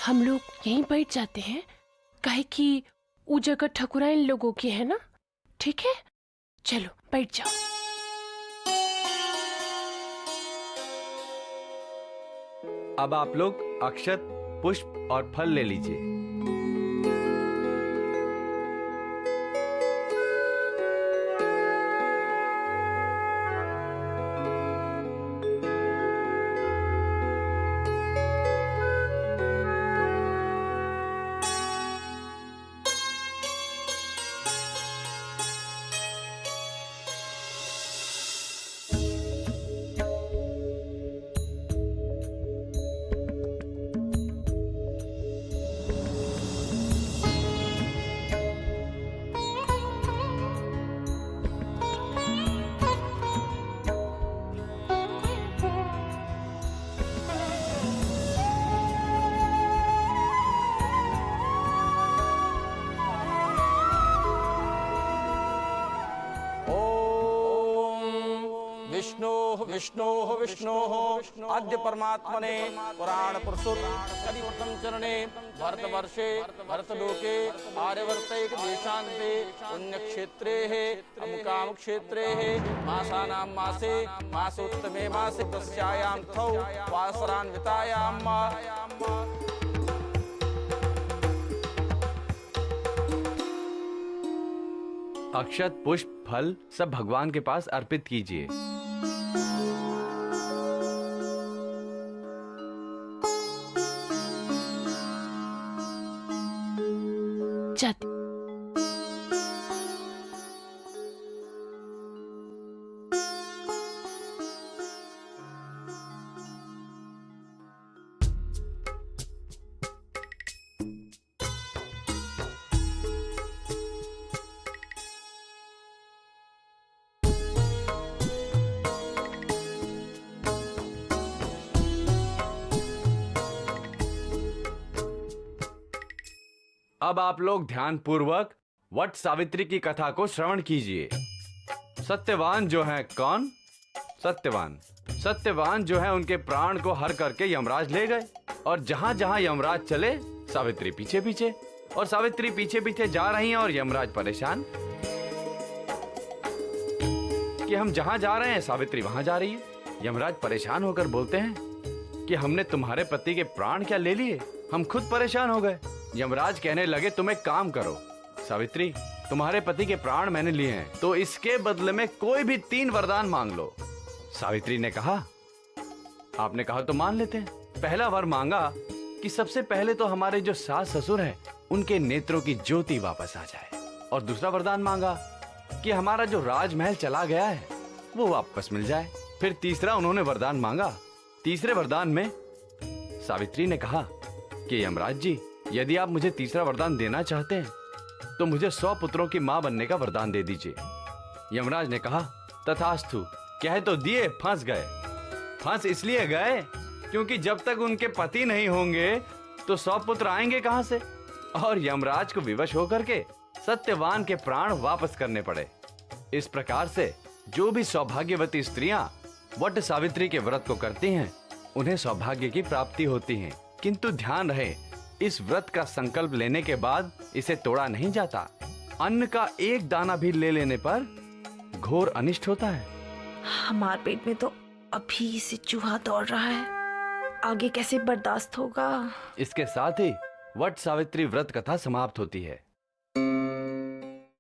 हम लोग यहीं बैठ जाते हैं, काहे कि वो जगह ठकुरा इन लोगों की है ना। ठीक है, चलो बैठ जाओ। अब आप लोग अक्षत, पुष्प और फल ले लीजिए। विष्णोः विष्णोः आद्य परमात्मने पुराण पुरुषों कलिप्रथम चरणे भरतवर्षे भरतलोके आर्यवर्तैक देशान्ते पुण्यक्षेत्रे अमुकाम क्षेत्रे मासानां मासे मासोत्तमे मासे तस्यायां थौ वासरान्वितायां अक्षत, पुष्प, फल सब भगवान के पास अर्पित कीजिए। जाते। अब आप लोग ध्यान पूर्वक वट सावित्री की कथा को श्रवण कीजिए। सत्यवान जो है कौन? सत्यवान सत्यवान जो है उनके प्राण को हर करके यमराज ले गए, और जहां जहां यमराज चले सावित्री पीछे पीछे, और सावित्री पीछे पीछे जा रही हैं और यमराज परेशान कि हम जहां जा रहे हैं सावित्री वहां जा रही है। यमराज परेशान होकर बोलते हैं कि हमने तुम्हारे पति के प्राण क्या ले लिए, हम खुद परेशान हो गए। यमराज कहने लगे तुम एक काम करो सावित्री, तुम्हारे पति के प्राण मैंने लिए हैं, तो इसके बदले में कोई भी 3 वरदान मांग लो। सावित्री ने कहा आपने कहा तो मान लेते हैं। पहला वर मांगा कि सबसे पहले तो हमारे जो सास ससुर हैं उनके नेत्रों की ज्योति वापस आ जाए, और दूसरा वरदान मांगा कि हमारा जो राजमहल चला गया है वो वापस मिल जाए। फिर तीसरा उन्होंने वरदान मांगा। तीसरे वरदान में सावित्री ने कहा कि यमराज जी, यदि आप मुझे तीसरा वरदान देना चाहते हैं तो मुझे 100 पुत्रों की मां बनने का वरदान दे दीजिए। यमराज ने कहा तथास्तु। कह तो दिए, फंस गए। फंस इसलिए गए क्योंकि जब तक उनके पति नहीं होंगे तो 100 पुत्र आएंगे कहां से, और यमराज को विवश होकर के सत्यवान के प्राण वापस करने पड़े। इस प्रकार से जो भी सौभाग्यवती स्त्रियां वट सावित्री के व्रत को करती हैं उन्हें सौभाग्य की प्राप्ति होती है। किंतु ध्यान रहे, इस व्रत का संकल्प लेने के बाद इसे तोड़ा नहीं जाता। अन्न का एक दाना भी ले लेने पर घोर अनिष्ट होता है। हमारे पेट में तो अभी से चूहा दौड़ रहा है, आगे कैसे बर्दाश्त होगा। इसके साथ ही वट सावित्री व्रत कथा समाप्त होती है।